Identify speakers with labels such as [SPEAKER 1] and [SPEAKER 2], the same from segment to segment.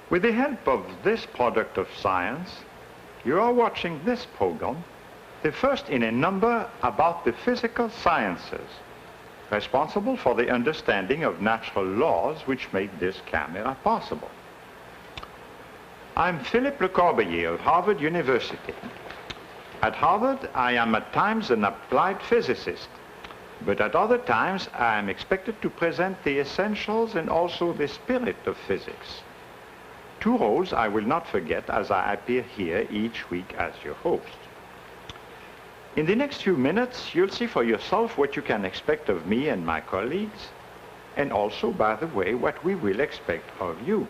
[SPEAKER 1] With the help of this product of science, you are watching this program, the first in a number about the physical sciences, responsible for the understanding of natural laws which made this camera possible. I'm Philippe Le Corbeiller of Harvard University. At Harvard, I am at times an applied physicist, but at other times I am expected to present the essentials and also the spirit of physics. Two roles I will not forget as I appear here each week as your host. In the next few minutes, you'll see for yourself what you can expect of me and my colleagues, and also, by the way, what we will expect of you.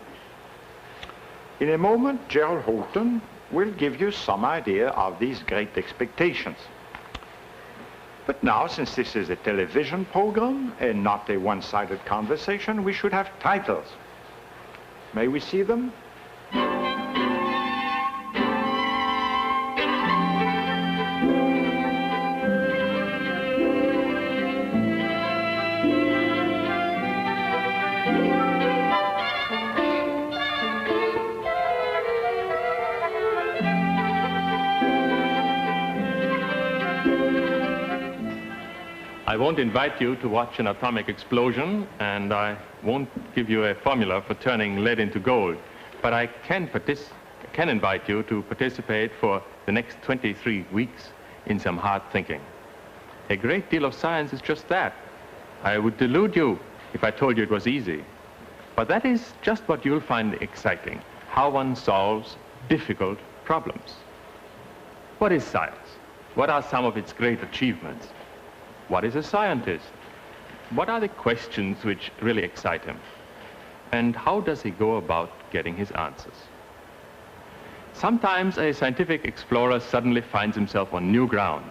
[SPEAKER 1] In a moment, Gerald Houghton will give you some idea of these great expectations. But now, since this is a television program and not a one-sided conversation, we should have titles. May we see them?
[SPEAKER 2] I won't invite you to watch an atomic explosion, and I won't give you a formula for turning lead into gold, but I can invite you to participate for the next 23 weeks in some hard thinking. A great deal of science is just that. I would delude you if I told you it was easy, but that is just what you'll find exciting, how one solves difficult problems. What is science? What are some of its great achievements? What is a scientist? What are the questions which really excite him? And how does he go about getting his answers? Sometimes a scientific explorer suddenly finds himself on new ground.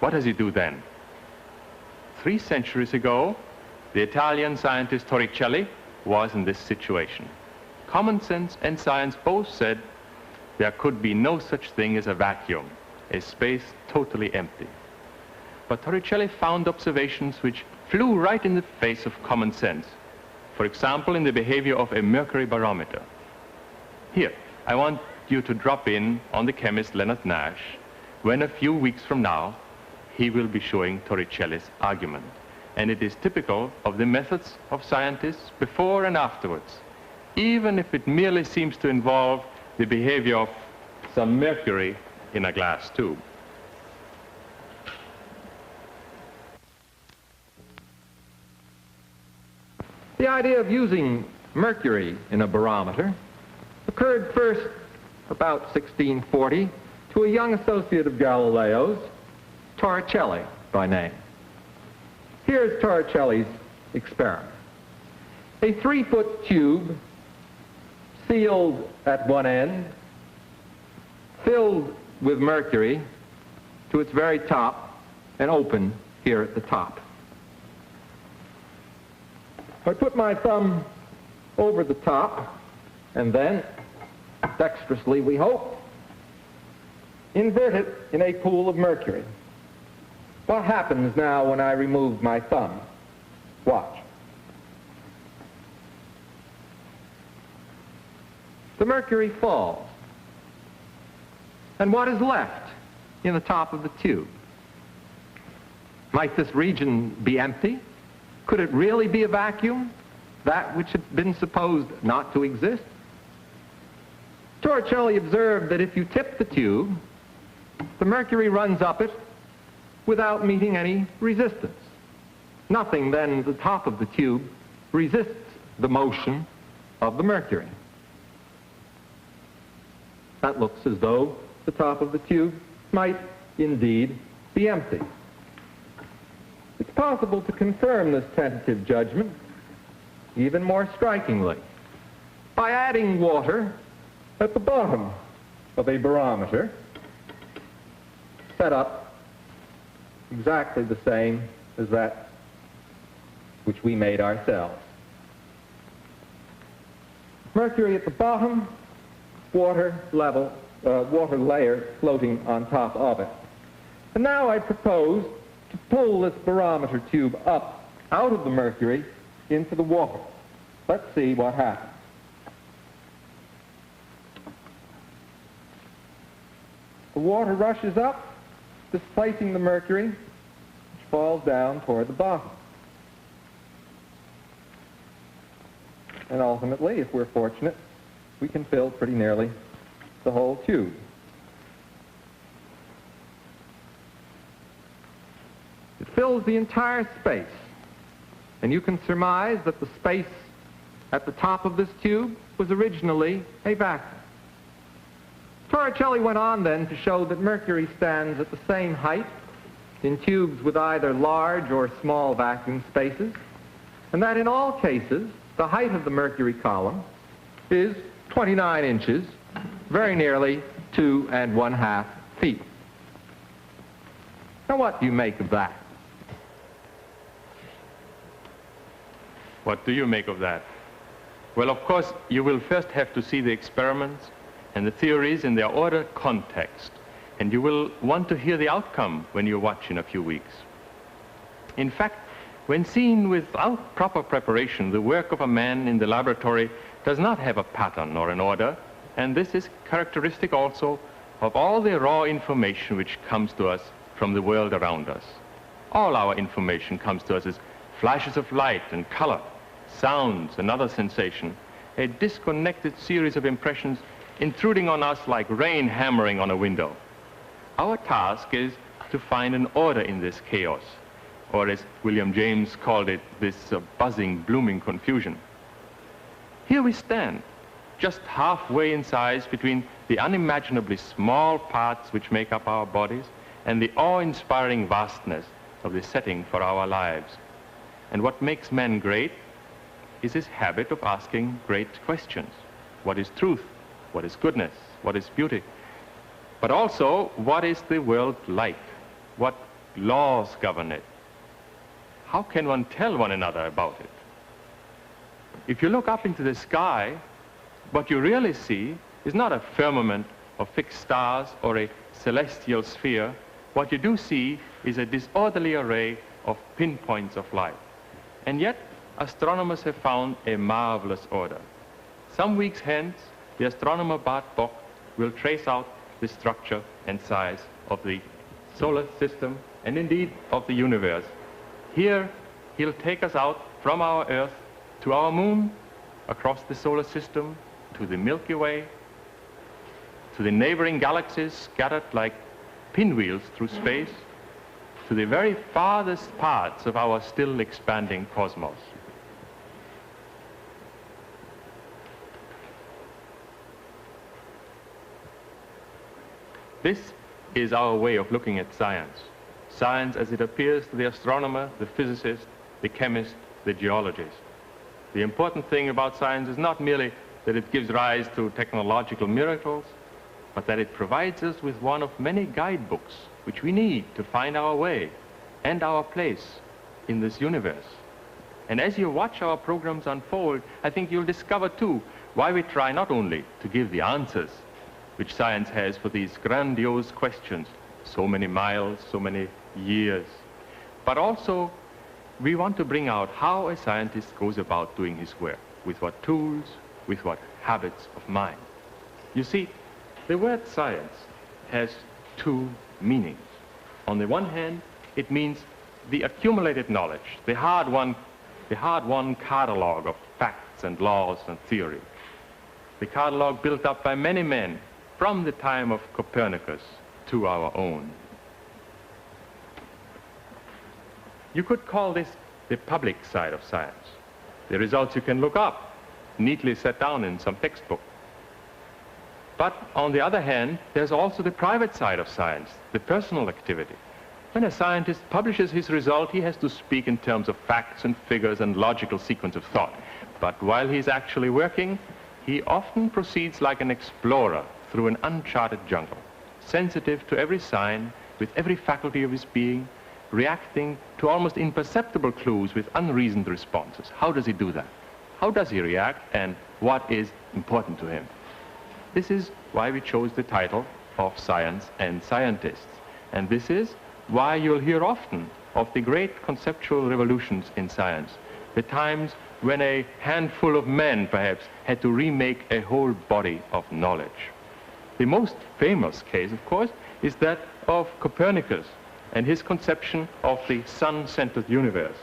[SPEAKER 2] What does he do then? 3 centuries ago, the Italian scientist Torricelli was in this situation. Common sense and science both said there could be no such thing as a vacuum, a space totally empty. But Torricelli found observations which flew right in the face of common sense. For example, in the behavior of a mercury barometer. Here, I want you to drop in on the chemist Leonard Nash when a few weeks from now he will be showing Torricelli's argument. And it is typical of the methods of scientists before and afterwards, even if it merely seems to involve the behavior of some mercury in a glass tube.
[SPEAKER 3] The idea of using mercury in a barometer occurred first about 1640 to a young associate of Galileo's, Torricelli by name. Here's Torricelli's experiment. A 3-foot tube sealed at one end, filled with mercury to its very top and open here at the top. I put my thumb over the top and then, dexterously we hope, invert it in a pool of mercury. What happens now when I remove my thumb? Watch. The mercury falls. And what is left in the top of the tube? Might this region be empty? Could it really be a vacuum, that which had been supposed not to exist? Torricelli observed that if you tip the tube, the mercury runs up it without meeting any resistance. Nothing then at the top of the tube resists the motion of the mercury. That looks as though the top of the tube might indeed be empty. It's possible to confirm this tentative judgment even more strikingly by adding water at the bottom of a barometer set up exactly the same as that which we made ourselves. Mercury at the bottom, water layer floating on top of it. And now I propose to pull this barometer tube up out of the mercury into the water. Let's see what happens. The water rushes up, displacing the mercury, which falls down toward the bottom. And ultimately, if we're fortunate, we can fill pretty nearly the whole tube. It fills the entire space, and you can surmise that the space at the top of this tube was originally a vacuum. Torricelli went on then to show that mercury stands at the same height in tubes with either large or small vacuum spaces, and that in all cases, the height of the mercury column is 29 inches, very nearly 2½ feet. Now, what do you make of that?
[SPEAKER 2] What do you make of that? Well, of course, you will first have to see the experiments and the theories in their order context, and you will want to hear the outcome when you watch in a few weeks. In fact, when seen without proper preparation, the work of a man in the laboratory does not have a pattern or an order, and this is characteristic also of all the raw information which comes to us from the world around us. All our information comes to us as flashes of light and color, sounds and other sensation, a disconnected series of impressions intruding on us like rain hammering on a window. Our task is to find an order in this chaos, or as William James called it, this buzzing, blooming confusion. Here we stand, just halfway in size between the unimaginably small parts which make up our bodies and the awe-inspiring vastness of the setting for our lives. And what makes man great is his habit of asking great questions. What is truth? What is goodness? What is beauty? But also, what is the world like? What laws govern it? How can one tell one another about it? If you look up into the sky, what you really see is not a firmament of fixed stars or a celestial sphere. What you do see is a disorderly array of pinpoints of light. And yet, astronomers have found a marvelous order. Some weeks hence, the astronomer Bart Bok will trace out the structure and size of the solar system and indeed of the universe. Here, he'll take us out from our Earth to our moon, across the solar system, to the Milky Way, to the neighboring galaxies scattered like pinwheels through space, to the very farthest parts of our still expanding cosmos. This is our way of looking at science. Science as it appears to the astronomer, the physicist, the chemist, the geologist. The important thing about science is not merely that it gives rise to technological miracles, but that it provides us with one of many guidebooks which we need to find our way and our place in this universe. And as you watch our programs unfold, I think you'll discover too why we try not only to give the answers which science has for these grandiose questions, so many miles, so many years, but also we want to bring out how a scientist goes about doing his work, with what tools, with what habits of mind. You see, the word science has two meanings. On the one hand, it means the accumulated knowledge, the hard-won catalog of facts and laws and theory. The catalog built up by many men from the time of Copernicus to our own. You could call this the public side of science. The results you can look up, neatly set down in some textbook. But on the other hand, there's also the private side of science, the personal activity. When a scientist publishes his result, he has to speak in terms of facts and figures and logical sequence of thought. But while he's actually working, he often proceeds like an explorer through an uncharted jungle, sensitive to every sign, with every faculty of his being, reacting to almost imperceptible clues with unreasoned responses. How does he do that? How does he react, and what is important to him? This is why we chose the title of Science and Scientists. And this is why you'll hear often of the great conceptual revolutions in science, the times when a handful of men, perhaps, had to remake a whole body of knowledge. The most famous case, of course, is that of Copernicus and his conception of the sun-centered universe.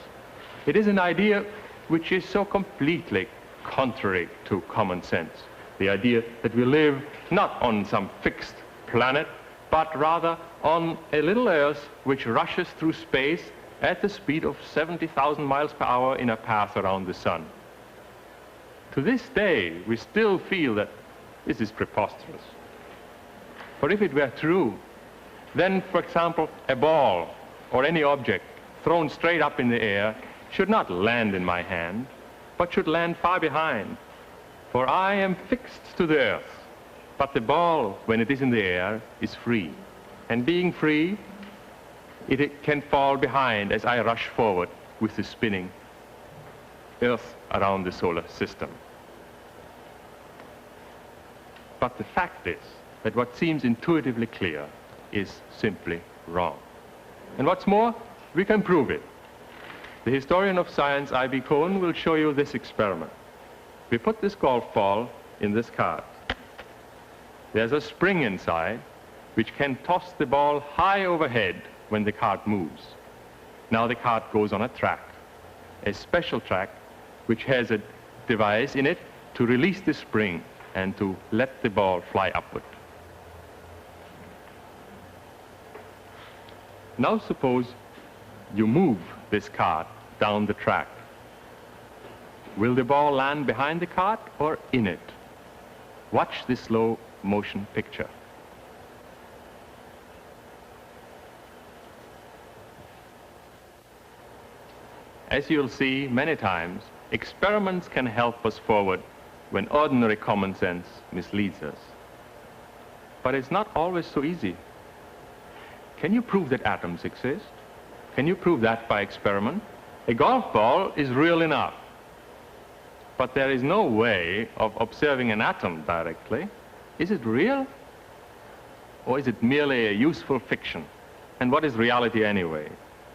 [SPEAKER 2] It is an idea which is so completely contrary to common sense. The idea that we live not on some fixed planet, but rather on a little Earth which rushes through space at the speed of 70,000 miles per hour in a path around the sun. To this day, we still feel that this is preposterous. For if it were true, then, for example, a ball or any object thrown straight up in the air should not land in my hand, but should land far behind. For I am fixed to the earth, but the ball, when it is in the air, is free. And being free, it can fall behind as I rush forward with the spinning earth around the solar system. But the fact is that what seems intuitively clear is simply wrong. And what's more, we can prove it. The historian of science, I.B. Cohen, will show you this experiment. We put this golf ball in this cart. There's a spring inside which can toss the ball high overhead when the cart moves. Now the cart goes on a track, a special track which has a device in it to release the spring and to let the ball fly upward. Now suppose you move this cart down the track. Will the ball land behind the cart or in it? Watch this slow motion picture. As you'll see many times, experiments can help us forward when ordinary common sense misleads us. But it's not always so easy. Can you prove that atoms exist? Can you prove that by experiment? A golf ball is real enough. But there is no way of observing an atom directly. Is it real? Or is it merely a useful fiction? And what is reality anyway?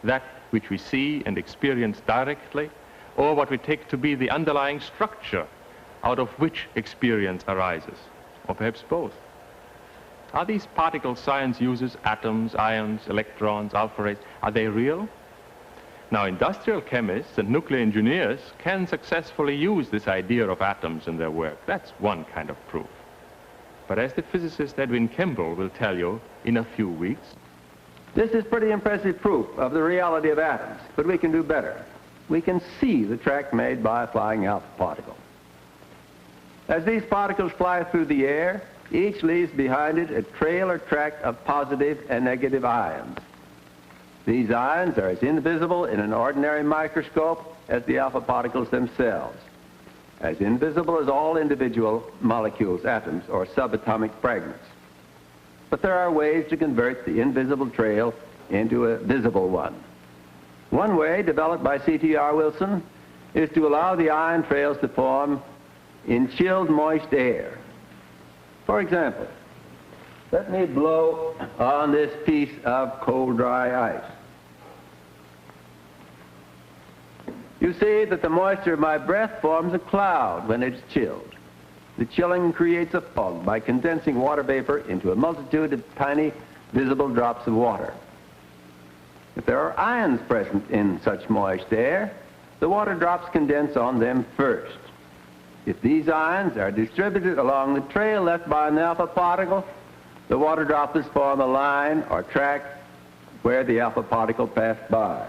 [SPEAKER 2] That which we see and experience directly, or what we take to be the underlying structure out of which experience arises? Or perhaps both. Are these particles science uses, atoms, ions, electrons, alpha rays, are they real? Now, industrial chemists and nuclear engineers can successfully use this idea of atoms in their work. That's one kind of proof. But as the physicist Edwin Kimball will tell you in a few weeks,
[SPEAKER 4] this is pretty impressive proof of the reality of atoms, but we can do better. We can see the track made by a flying alpha particle. As these particles fly through the air, each leaves behind it a trail or track of positive and negative ions. These ions are as invisible in an ordinary microscope as the alpha particles themselves, as invisible as all individual molecules, atoms, or subatomic fragments. But there are ways to convert the invisible trail into a visible one. One way, developed by C.T.R. Wilson, is to allow the ion trails to form in chilled, moist air. For example, let me blow on this piece of cold, dry ice. You see that the moisture of my breath forms a cloud when it's chilled. The chilling creates a fog by condensing water vapor into a multitude of tiny, visible drops of water. If there are ions present in such moist air, the water drops condense on them first. If these ions are distributed along the trail left by an alpha particle, the water droplets form a line or track where the alpha particle passed by.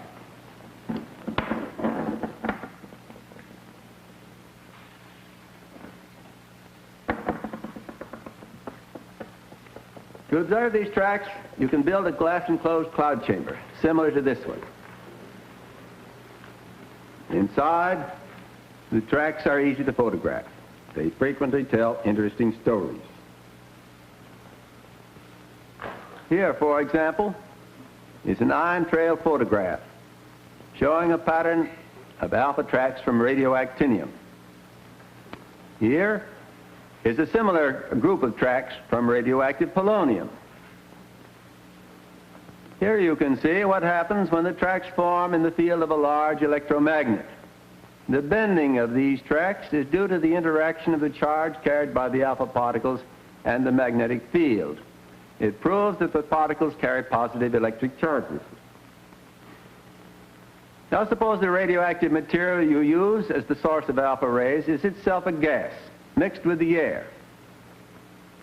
[SPEAKER 4] To observe these tracks, you can build a glass-enclosed cloud chamber, similar to this one. Inside, the tracks are easy to photograph. They frequently tell interesting stories. Here, for example, is an ion trail photograph showing a pattern of alpha tracks from radioactinium. Here is a similar group of tracks from radioactive polonium. Here you can see what happens when the tracks form in the field of a large electromagnet. The bending of these tracks is due to the interaction of the charge carried by the alpha particles and the magnetic field. It proves that the particles carry positive electric charges. Now suppose the radioactive material you use as the source of alpha rays is itself a gas mixed with the air.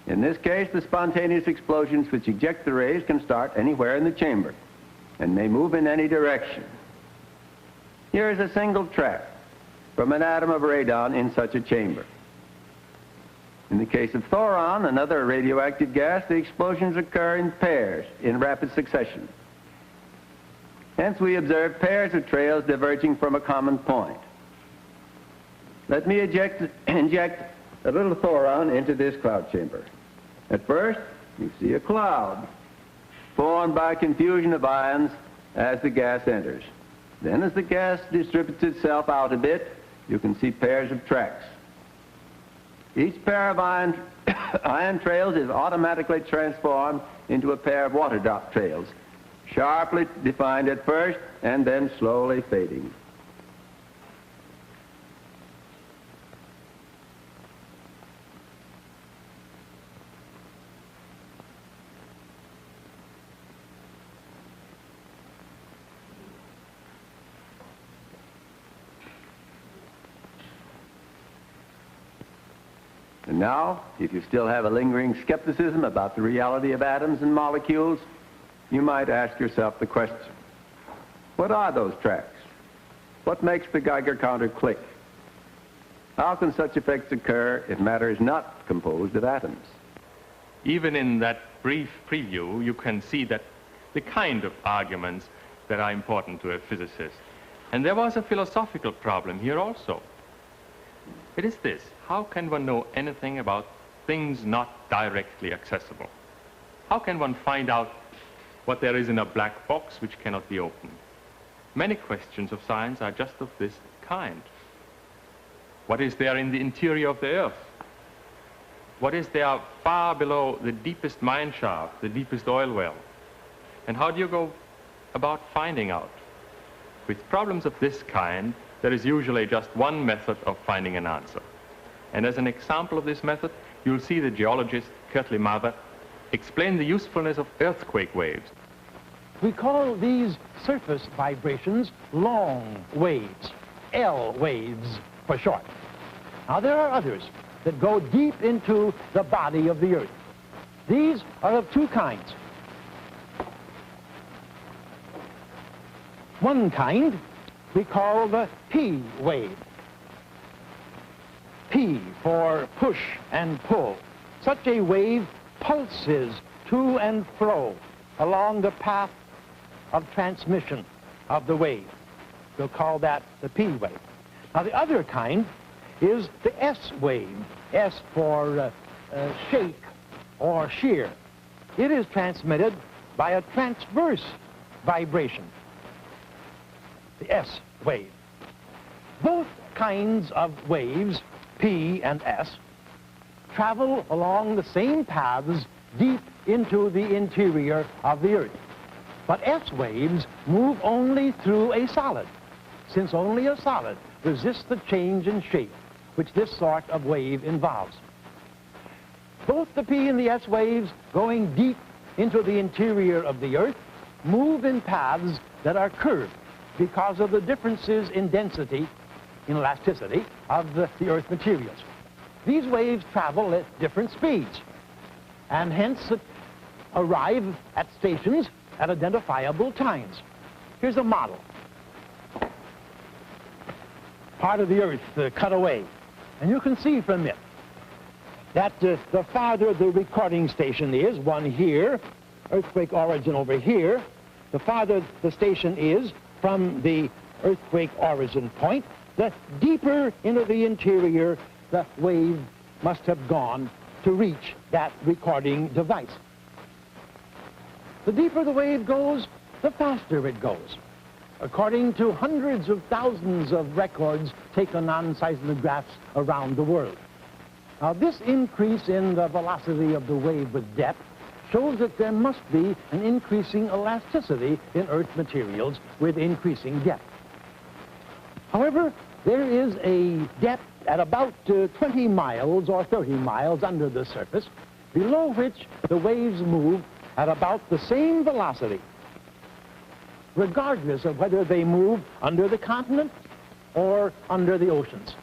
[SPEAKER 4] In this case, the spontaneous explosions which eject the rays can start anywhere in the chamber and may move in any direction. Here is a single track from an atom of radon in such a chamber. In the case of thoron, another radioactive gas, the explosions occur in pairs in rapid succession. Hence, we observe pairs of trails diverging from a common point. Let me inject a little thoron into this cloud chamber. At first, you see a cloud formed by confusion of ions as the gas enters. Then, as the gas distributes itself out a bit, you can see pairs of tracks. Each pair of ion trails is automatically transformed into a pair of water drop trails, sharply defined at first and then slowly fading. And now, if you still have a lingering skepticism about the reality of atoms and molecules, you might ask yourself the question, what are those tracks? What makes the Geiger counter click? How can such effects occur if matter is not composed of atoms?
[SPEAKER 2] Even in that brief preview, you can see that the kind of arguments that are important to a physicist. And there was a philosophical problem here also. It is this: how can one know anything about things not directly accessible? How can one find out what there is in a black box which cannot be opened? Many questions of science are just of this kind. What is there in the interior of the earth? What is there far below the deepest mine shaft, the deepest oil well? And how do you go about finding out? With problems of this kind, there is usually just one method of finding an answer. And as an example of this method, you'll see the geologist, Kirtley Mather, explain the usefulness of earthquake waves.
[SPEAKER 5] We call these surface vibrations long waves, L waves for short. Now there are others that go deep into the body of the earth. These are of two kinds. One kind we call the P wave. P for push and pull. Such a wave pulses to and fro along the path of transmission of the wave. We'll call that the P wave. Now the other kind is the S wave. S for shake or shear. It is transmitted by a transverse vibration, the S wave. Both kinds of waves, P and S, travel along the same paths deep into the interior of the earth. But S waves move only through a solid, since only a solid resists the change in shape which this sort of wave involves. Both the P and the S waves, going deep into the interior of the earth, move in paths that are curved because of the differences in density, in elasticity, of the earth materials. These waves travel at different speeds, and hence arrive at stations at identifiable times. Here's a model. Part of the earth cut away. And you can see from it that the farther the recording station is, one here, earthquake origin over here, the farther the station is from the earthquake origin point, the deeper into the interior the wave must have gone to reach that recording device. The deeper the wave goes, the faster it goes, according to hundreds of thousands of records taken on seismographs around the world. Now, this increase in the velocity of the wave with depth shows that there must be an increasing elasticity in Earth materials with increasing depth. However, there is a depth at about 20 miles or 30 miles under the surface below which the waves move at about the same velocity, regardless of whether they move under the continent or under the oceans.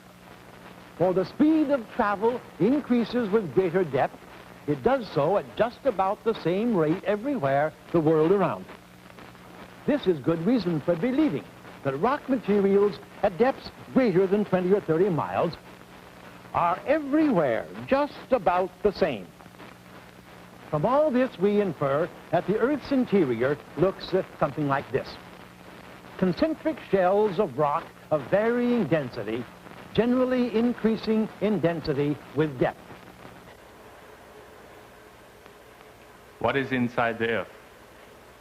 [SPEAKER 5] For the speed of travel increases with greater depth. It does so at just about the same rate everywhere the world around. This is good reason for believing that rock materials at depths greater than 20 or 30 miles are everywhere just about the same. From all this, we infer that the Earth's interior looks something like this. Concentric shells of rock of varying density, generally increasing in density with depth.
[SPEAKER 2] What is inside the Earth?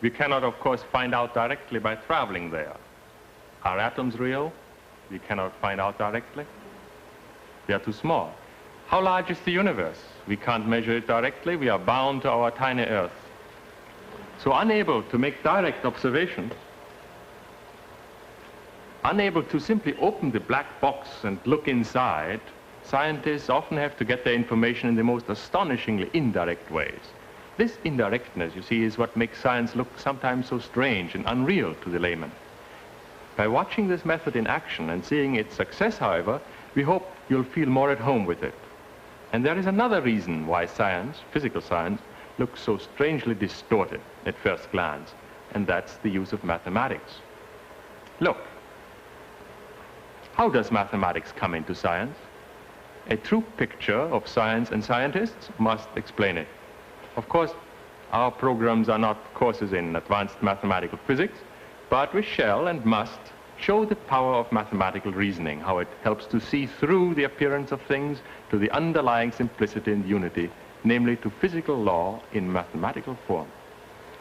[SPEAKER 2] We cannot, of course, find out directly by traveling there. Are atoms real? We cannot find out directly. They are too small. How large is the universe? We can't measure it directly. We are bound to our tiny Earth. So unable to make direct observations, unable to simply open the black box and look inside, scientists often have to get their information in the most astonishingly indirect ways. This indirectness, you see, is what makes science look sometimes so strange and unreal to the layman. By watching this method in action and seeing its success, however, we hope you'll feel more at home with it. And there is another reason why science, physical science, looks so strangely distorted at first glance, and that's the use of mathematics. Look, how does mathematics come into science? A true picture of science and scientists must explain it. Of course, our programs are not courses in advanced mathematical physics, but we shall and must show the power of mathematical reasoning, how it helps to see through the appearance of things to the underlying simplicity and unity, namely to physical law in mathematical form.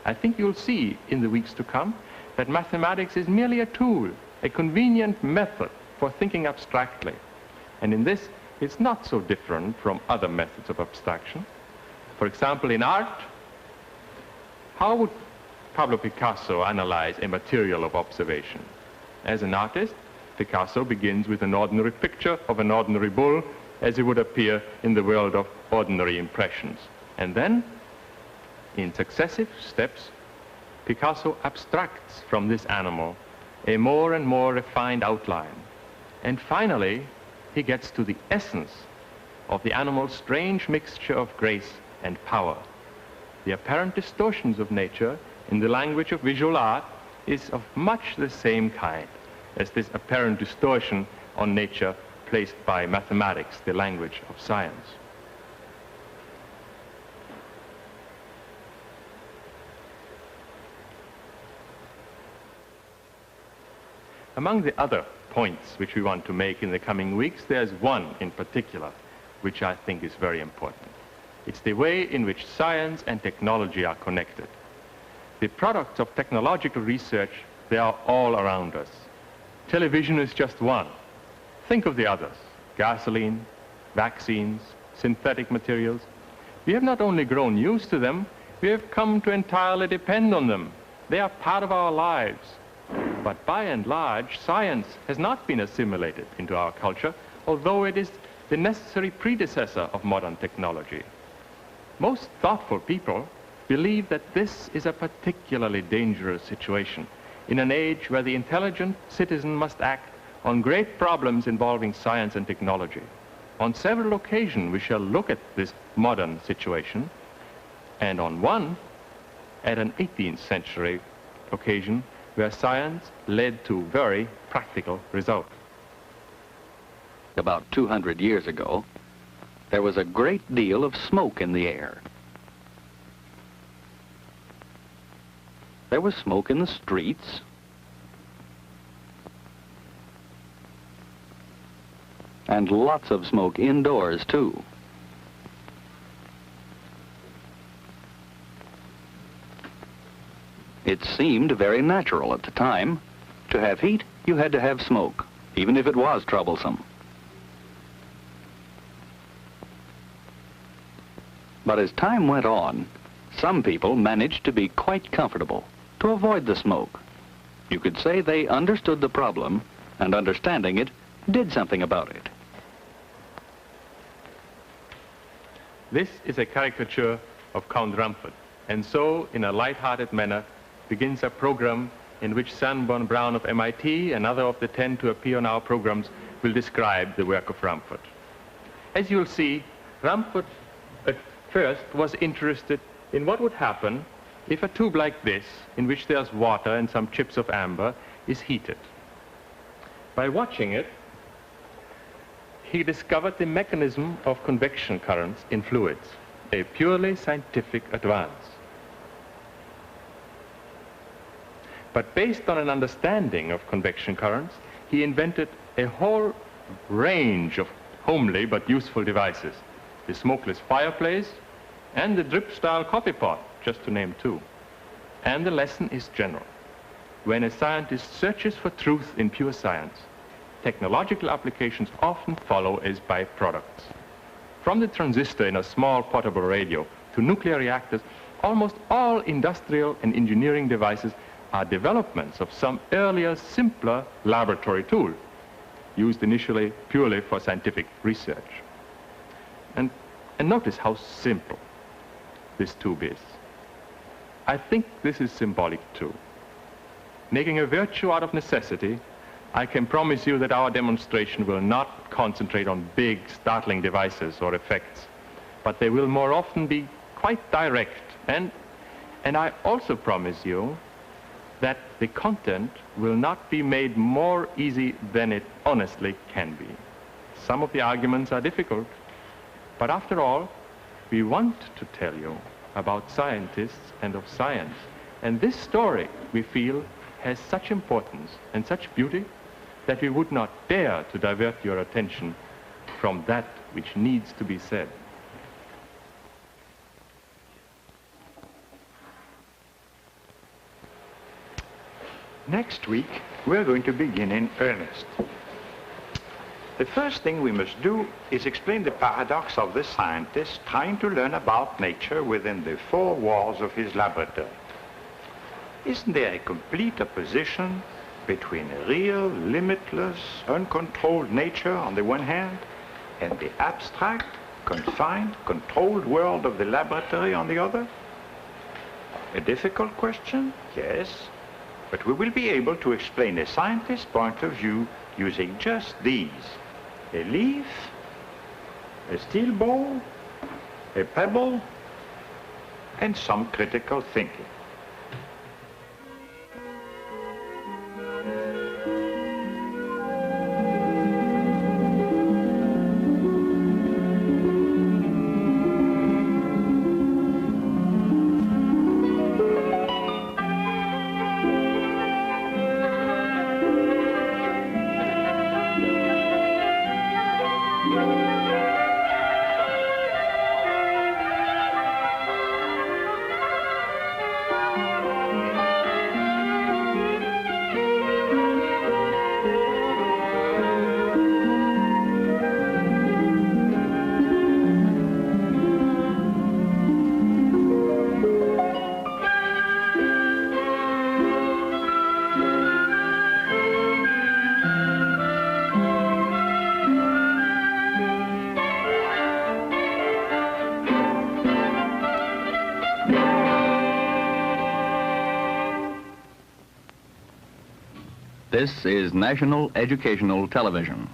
[SPEAKER 2] I think you'll see in the weeks to come that mathematics is merely a tool, a convenient method for thinking abstractly. And in this, it's not so different from other methods of abstraction. For example, in art, how would Pablo Picasso analyze a material of observation? As an artist, Picasso begins with an ordinary picture of an ordinary bull as it would appear in the world of ordinary impressions. And then, in successive steps, Picasso abstracts from this animal a more and more refined outline. And finally, he gets to the essence of the animal's strange mixture of grace and power. The apparent distortions of nature in the language of visual art is of much the same kind as this apparent distortion on nature placed by mathematics, the language of science. Among the other points which we want to make in the coming weeks, there's one in particular which I think is very important. It's the way in which science and technology are connected. The products of technological research, they are all around us. Television is just one. Think of the others: gasoline, vaccines, synthetic materials. We have not only grown used to them, we have come to entirely depend on them. They are part of our lives. But by and large, science has not been assimilated into our culture, although it is the necessary predecessor of modern technology. Most thoughtful people believe that this is a particularly dangerous situation in an age where the intelligent citizen must act on great problems involving science and technology. On several occasions, we shall look at this modern situation, and on one, at an 18th century occasion, where science led to very practical results.
[SPEAKER 6] About 200 years ago, there was a great deal of smoke in the air. There was smoke in the streets. And lots of smoke indoors, too. It seemed very natural at the time. To have heat, you had to have smoke, even if it was troublesome. But as time went on, some people managed to be quite comfortable, to avoid the smoke. You could say they understood the problem, and understanding it, did something about it.
[SPEAKER 2] This is a caricature of Count Rumford, and so, in a light-hearted manner, begins a program in which Sanborn Brown of MIT and other of the 10 to appear on our programs will describe the work of Rumford. As you'll see, Rumford at first was interested in what would happen if a tube like this, in which there's water and some chips of amber, is heated. By watching it, he discovered the mechanism of convection currents in fluids, a purely scientific advance. But based on an understanding of convection currents, he invented a whole range of homely but useful devices, the smokeless fireplace and the drip-style coffee pot, just to name two. And the lesson is general. When a scientist searches for truth in pure science, technological applications often follow as byproducts. From the transistor in a small portable radio to nuclear reactors, almost all industrial and engineering devices are developments of some earlier, simpler laboratory tool, used initially purely for scientific research. And notice how simple this tube is. I think this is symbolic too. Making a virtue out of necessity, I can promise you that our demonstration will not concentrate on big, startling devices or effects, but they will more often be quite direct. And I also promise you that the content will not be made more easy than it honestly can be. Some of the arguments are difficult, but after all, we want to tell you about scientists and of science. And this story, we feel, has such importance and such beauty that we would not dare to divert your attention from that which needs to be said.
[SPEAKER 1] Next week, we're going to begin in earnest. The first thing we must do is explain the paradox of the scientist trying to learn about nature within the four walls of his laboratory. Isn't there a complete opposition between a real, limitless, uncontrolled nature on the one hand and the abstract, confined, controlled world of the laboratory on the other? A difficult question? Yes. But we will be able to explain a scientist's point of view using just these: a leaf, a steel ball, a pebble, and some critical thinking.
[SPEAKER 6] This is National Educational Television.